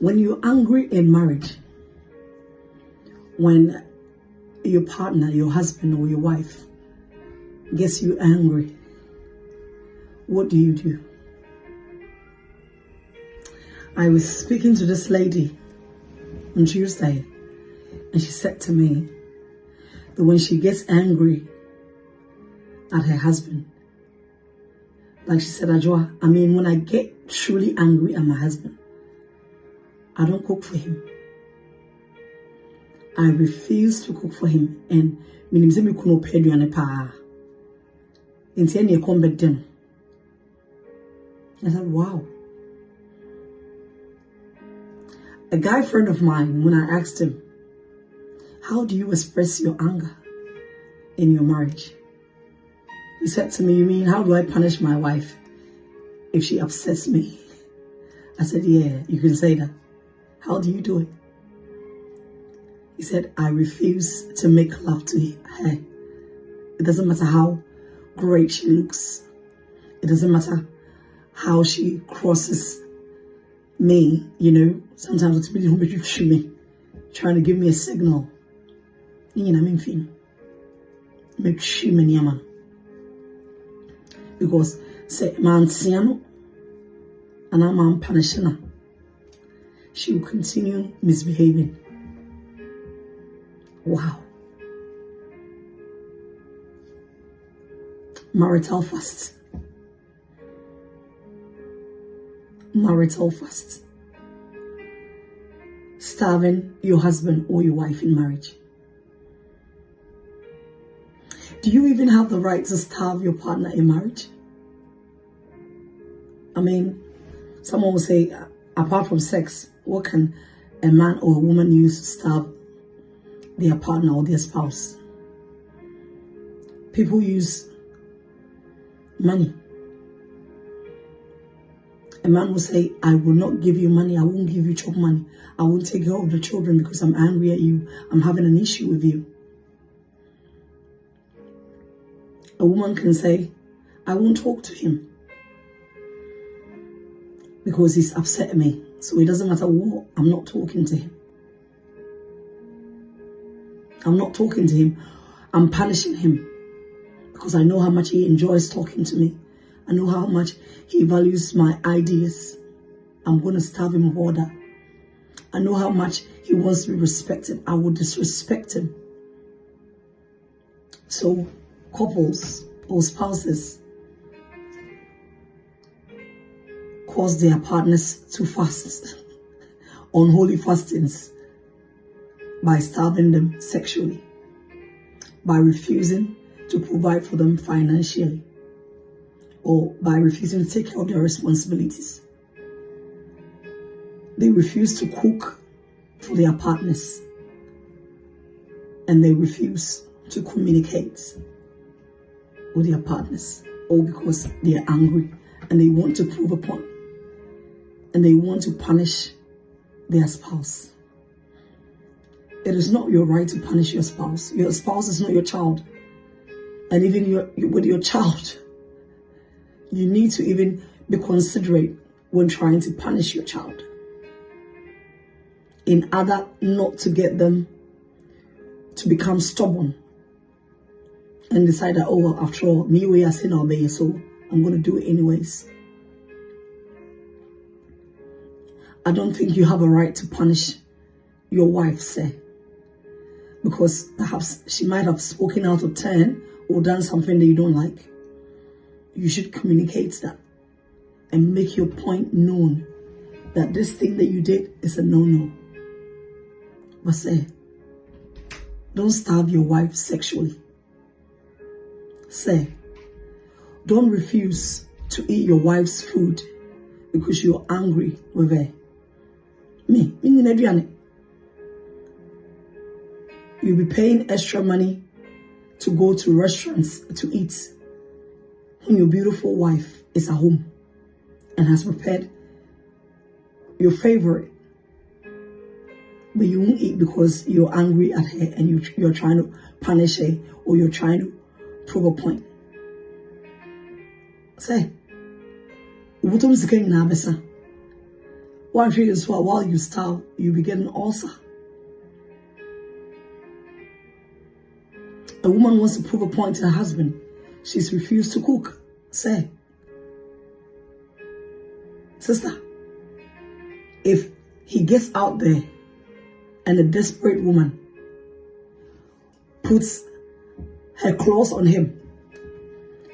When you're angry in marriage, when your partner, your husband or your wife gets you angry, what do? I was speaking to this lady on Tuesday, and she said to me that when she gets angry at her husband, like she said, Ajwa, when I get truly angry at my husband, I don't cook for him. I refuse to cook for him. And I said, wow. A guy friend of mine, when I asked him, how do you express your anger in your marriage? He said to me, you mean, how do I punish my wife if she upsets me? I said, yeah, you can say that. How do you do it? He said, I refuse to make love to her. It doesn't matter how great she looks. It doesn't matter how she crosses me, sometimes it's really me, trying to give me a signal. Because say man siano and I'm man punishing her, she will continue misbehaving. Wow. Marital fast. Starving your husband or your wife in marriage. Do you even have the right to starve your partner in marriage? Someone will say, apart from sex, what can a man or a woman use to starve their partner or their spouse? People use money. A man will say, I will not give you money. I won't give you chop money. I won't take care of the children because I'm angry at you. I'm having an issue with you. A woman can say, I won't talk to him because he's upset me. So it doesn't matter what, I'm not talking to him. I'm not talking to him. I'm punishing him because I know how much he enjoys talking to me. I know how much he values my ideas. I'm going to starve him of order. I know how much he wants to be respected. I will disrespect him. So couples or spouses cause their partners to fast, unholy fastings, by starving them sexually, by refusing to provide for them financially, or by refusing to take care of their responsibilities. They refuse to cook for their partners, and they refuse to communicate with their partners, all because they are angry and they want to prove a point and they want to punish their spouse. It is not your right to punish your spouse. Your spouse is not your child. And even with your child, you need to even be considerate when trying to punish your child, in order not to get them to become stubborn and decide that, oh, well, after all, me we are sin obey, so I'm going to do it anyways. I don't think you have a right to punish your wife, say, because perhaps she might have spoken out of turn or done something that you don't like. You should communicate that and make your point known that this thing that you did is a no-no. But say, don't starve your wife sexually. Say, don't refuse to eat your wife's food because you're angry with her. You'll be paying extra money to go to restaurants to eat when your beautiful wife is at home and has prepared your favorite, but you won't eat because you're angry at her and you're trying to punish her or you're trying to prove a point. Say, One thing is while you starve, you be getting ulcer. A woman wants to prove a point to her husband. She's refused to cook. Say, sister, if he gets out there and a desperate woman puts her claws on him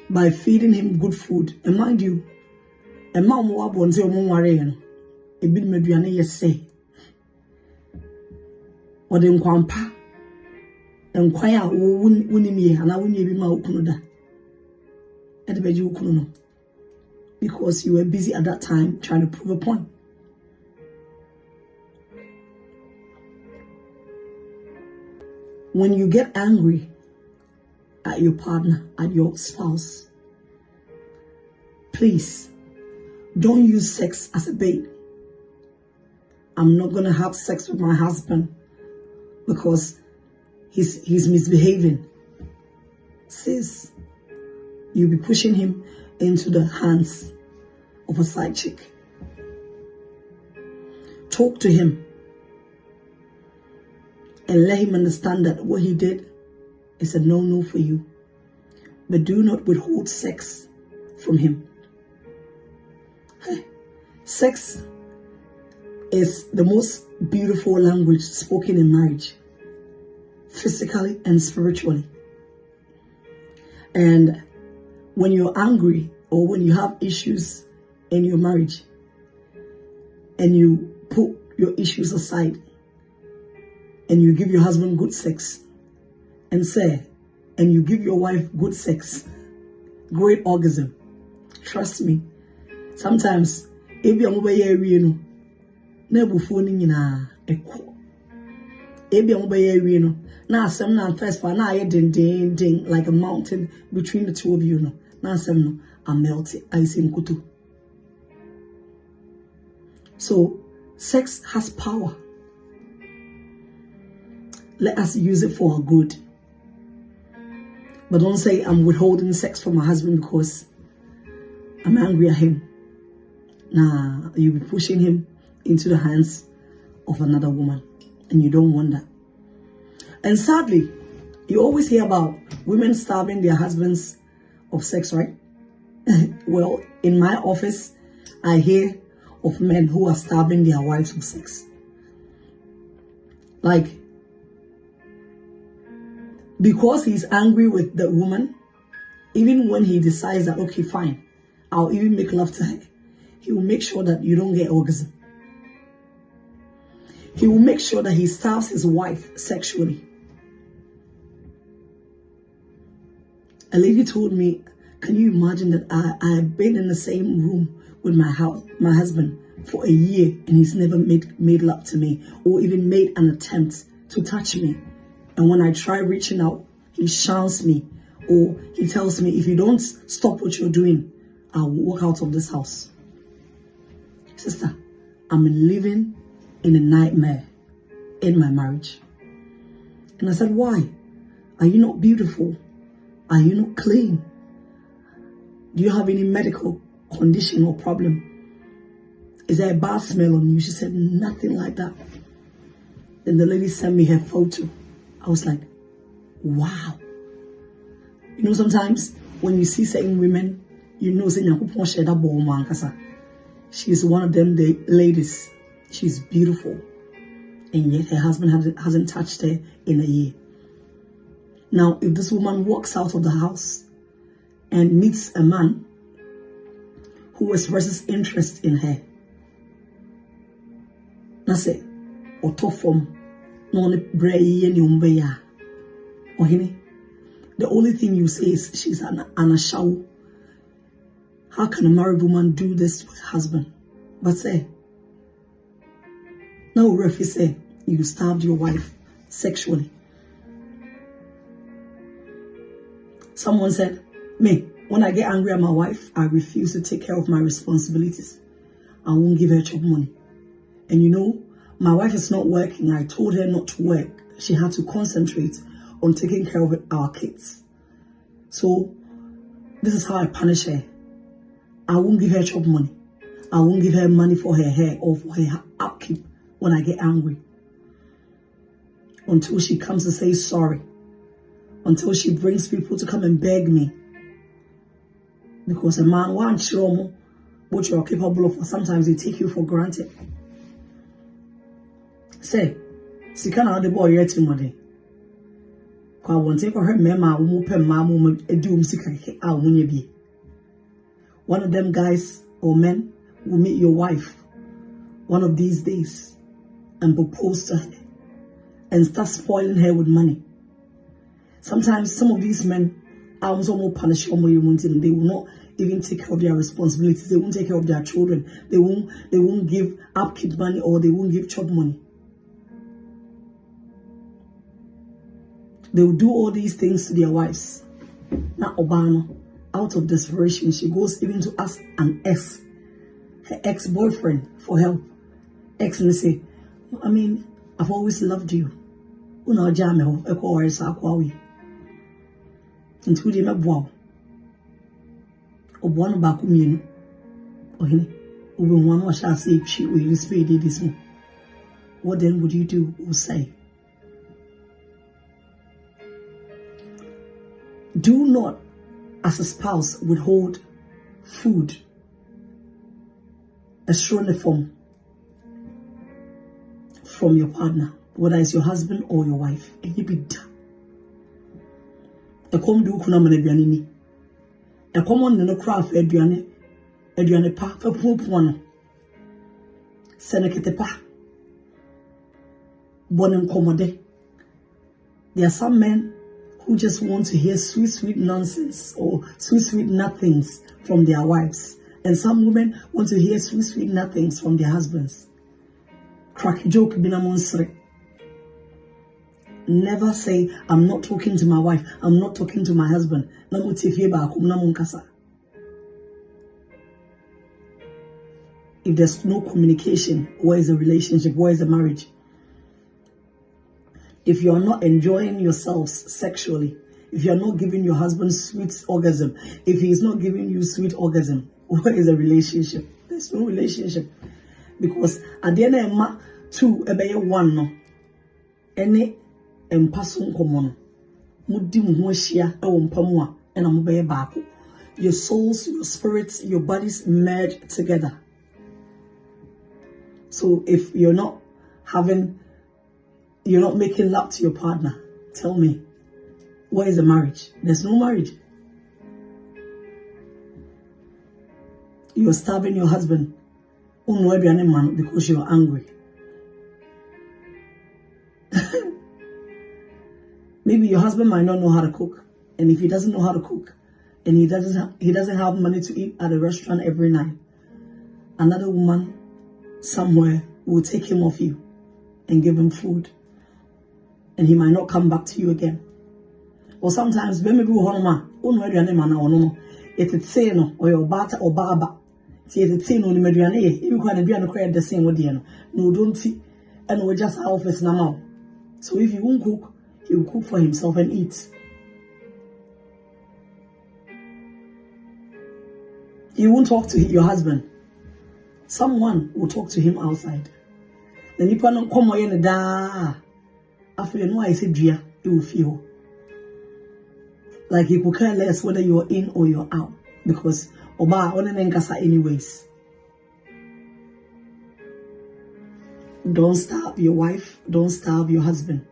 by feeding him good food, and mind you, a mom will want to worry, a bit mediane yes say, or the nkwampa, and kwaya wouldn't ye, and I wouldn't be my ukunoda at the bedroom ukuno, because you were busy at that time trying to prove a point. When you get angry at your partner, at your spouse, please don't use sex as a bait. I'm not going to have sex with my husband because he's misbehaving. Sis, you'll be pushing him into the hands of a side chick. Talk to him and let him understand that what he did is a no-no for you. But do not withhold sex from him. Sex is the most beautiful language spoken in marriage, physically and spiritually. And when you're angry or when you have issues in your marriage and you put your issues aside and you give your husband good sex, and you give your wife good sex, great orgasm, trust me, sometimes if you're mobile, never phoning in a if you're mobile, now some now first for now ding like a mountain between the two of you. Now some no, I'm melting ice in kutu. So sex has power. Let us use it for our good. But don't say I'm withholding sex from my husband because I'm angry at him. Nah, you'll be pushing him into the hands of another woman. And you don't want that. And sadly, you always hear about women starving their husbands of sex, right? Well, in my office, I hear of men who are starving their wives of sex. Like, because he's angry with the woman, even when he decides that, okay, fine, I'll even make love to her, he will make sure that you don't get orgasm. He will make sure that he starves his wife sexually. A lady told me, can you imagine that I have been in the same room with my husband for a year and he's never made love to me or even made an attempt to touch me. And when I try reaching out, he shuns me or he tells me, if you don't stop what you're doing, I'll walk out of this house. Sister, I'm living in a nightmare in my marriage. And I said, why? Are you not beautiful? Are you not clean? Do you have any medical condition or problem? Is there a bad smell on you? She said, nothing like that. Then the lady sent me her photo. I was like, wow. You know, sometimes when you see certain women, you know, she's one of them ladies. She's beautiful. And yet her husband hasn't touched her in a year. Now, if this woman walks out of the house and meets a man who expresses interest in her, that's it. Or the only thing you say is she's an ashawo. How can a married woman do this to her husband? But say, no, Refi say, you starved your wife sexually. Someone said, me, when I get angry at my wife, I refuse to take care of my responsibilities. I won't give her job money. And you know, my wife is not working. I told her not to work. She had to concentrate on taking care of our kids. So, this is how I punish her. I won't give her job money. I won't give her money for her hair or for her upkeep when I get angry. Until she comes to say sorry. Until she brings people to come and beg me. Because a man wants show what you are capable of, sometimes they take you for granted. Say, she can't the boy yet in money. Kwa won't take her mema umupe mamu edum sikake a munye bi. One of them guys or men will meet your wife one of these days and propose to her and start spoiling her with money. Sometimes some of these men are also more punished. They will not even take care of their responsibilities. They won't take care of their children. They won't give upkeep money or they won't give chop money. They will do all these things to their wives. Now Obama, out of desperation, she goes even to ask an ex, her ex-boyfriend, for help. Ex and say, I mean, I've always loved you. Una jame ho eko orisa akwawi. Into the mabwa. Obwana baku mienu. Ohini. Ube one wa shall say she will spade this one. What then would you do or say? Do not, as a spouse, withhold food, a strong form, from your partner, whether it's your husband or your wife. And you be done. A come do kuna mane bianini. A common no craft eduane pa for poop one. Senekete pa. Bonen commode. There are some men who just want to hear sweet nonsense or sweet nothings from their wives. And some women want to hear sweet nothings from their husbands. Crack joke binamonsre. Never say, I'm not talking to my wife, I'm not talking to my husband. If there's no communication, where is the relationship? Where is the marriage? If you are not enjoying yourselves sexually, if you are not giving your husband sweet orgasm, if he is not giving you sweet orgasm, where is the relationship? There's no relationship. Because at the end of two, one no, any empasun common, mudi muhwashia ewompamwa ena mubeye baako. Your souls, your spirits, your bodies merge together. So if you're not making love to your partner, tell me, where is the marriage? There's no marriage. You're starving your husband because you're angry. Maybe your husband might not know how to cook, and if he doesn't know how to cook, and he doesn't have money to eat at a restaurant every night, another woman somewhere will take him off you and give him food, and he might not come back to you again. Or sometimes maybe it's say no or your bata or baba. It's say no mediane. You can't be on the same with you. No, don't see, and we just office now. So if you won't cook, he will cook for himself and eat. You won't talk to your husband. Someone will talk to him outside. Then you can't come in da. After you know I said you will feel like he could care less whether you're in or you're out, because oba onenengasa anyways. Don't starve your wife, don't starve your husband.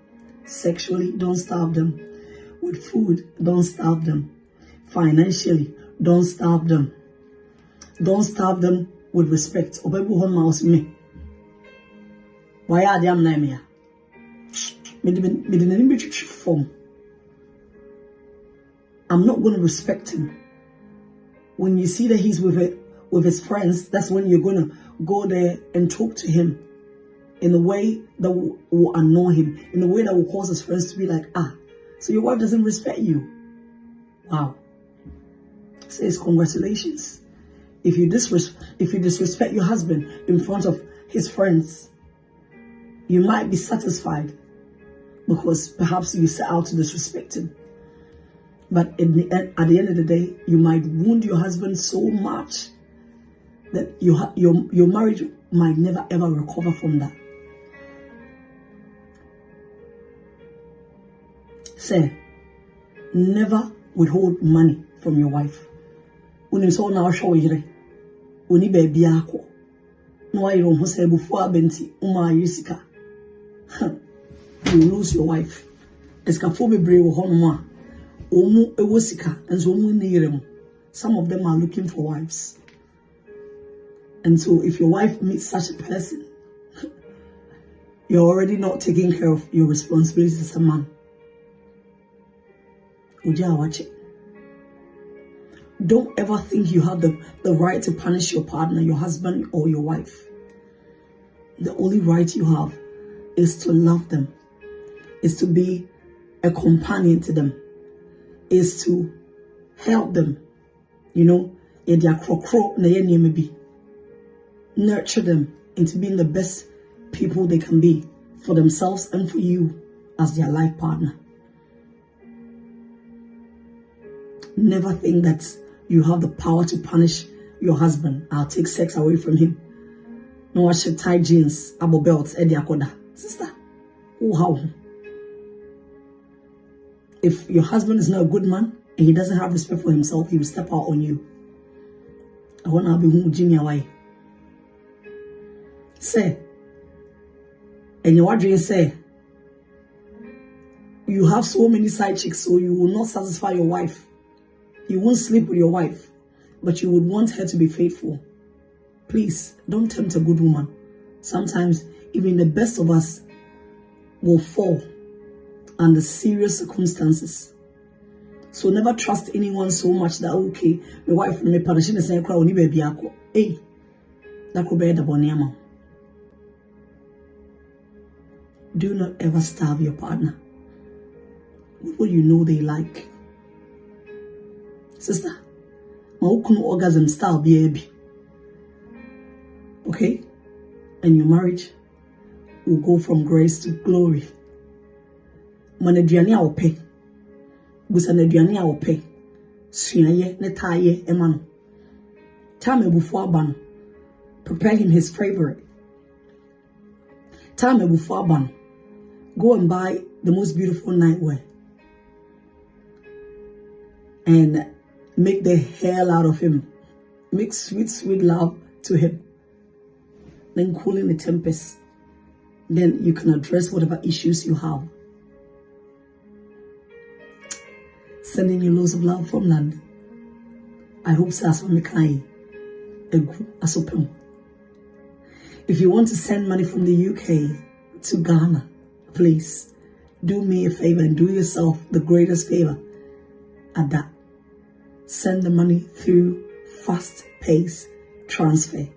Sexually, don't starve them. With food, don't starve them. Financially, don't starve them. Don't starve them with respect. Obebu hon mouse me. Why are they am na me? I'm not going to respect him. When you see that he's with his friends, that's when you're going to go there and talk to him in a way that will annoy him, in a way that will cause his friends to be like, so your wife doesn't respect you. Wow. Says congratulations. If you disrespect your husband in front of his friends, you might be satisfied because perhaps you set out to disrespect him. But at the end of the day, you might wound your husband so much that your marriage might never ever recover from that. Say, never withhold money from your wife. When you saw now show you, when you baby ako, no I don't say before benti uma yisika. You lose your wife. Eskafobe brave honma. Omu ewosika and so mu. Some of them are looking for wives. And so if your wife meets such a person, you're already not taking care of your responsibilities as a man. Uja watch it. Don't ever think you have the right to punish your partner, your husband, or your wife. The only right you have is to love them, is to be a companion to them, is to help them. You know, nurture them into being the best people they can be for themselves and for you as their life partner. Never think that you have the power to punish your husband. I'll take sex away from him. No, I should tie jeans, abo belts, edi akoda. Sister, oh how? If your husband is not a good man and he doesn't have respect for himself, he will step out on you. I want to be who Jimmy away. Say, and your dream say, you have so many side chicks, so you will not satisfy your wife. You won't sleep with your wife, but you would want her to be faithful. Please, don't tempt a good woman. Sometimes, even the best of us will fall under serious circumstances. So never trust anyone so much that, okay, my wife may punish me say, "Cry, baby, ako." Hey, that could be the boniama. Do not ever starve your partner with what you know they like. Sister, maukunu orgasm style baby. Okay? And your marriage will go from grace to glory. Maneduani a pay. Busa neduani a pay. Suyaye netaye emano. Time before ban. Prepare him his favorite. Time before ban. Go and buy the most beautiful nightwear. And make the hell out of him. Make sweet, sweet love to him. Then cooling the tempest. Then you can address whatever issues you have. Sending you loads of love from London. I hope that's what Mekai Asopem. If you want to send money from the UK to Ghana, please do me a favor and do yourself the greatest favor at that. Send the money through fast pace transfer.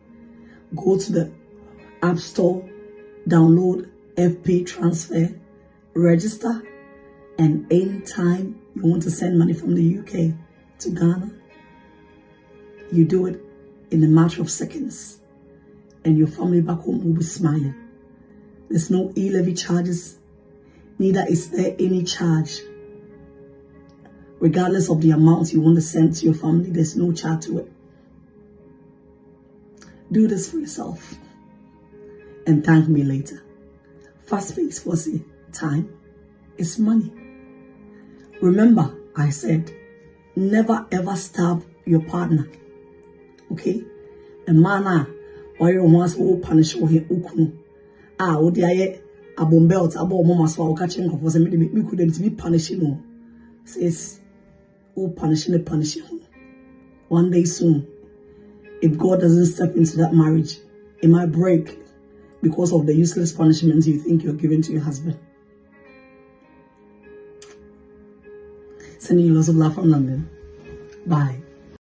Go to the App Store, download FP transfer, register, and anytime you want to send money from the UK to Ghana, you do it in a matter of seconds, and your family back home will be smiling. There's no e-levy charges, neither is there any charge. Regardless of the amount you want to send to your family, there's no charge to it. Do this for yourself and thank me later. Fast pace for say, time is money. Remember, I said, never ever starve your partner. Okay? A man, why you want to punish or him ukunu. What the abom belt, abom mama so catching up was a me couldn't be punishing. Says, oh, punishing. One day soon, if God doesn't step into that marriage, it might break because of the useless punishments you think you're giving to your husband. Sending you lots of love from London. Bye.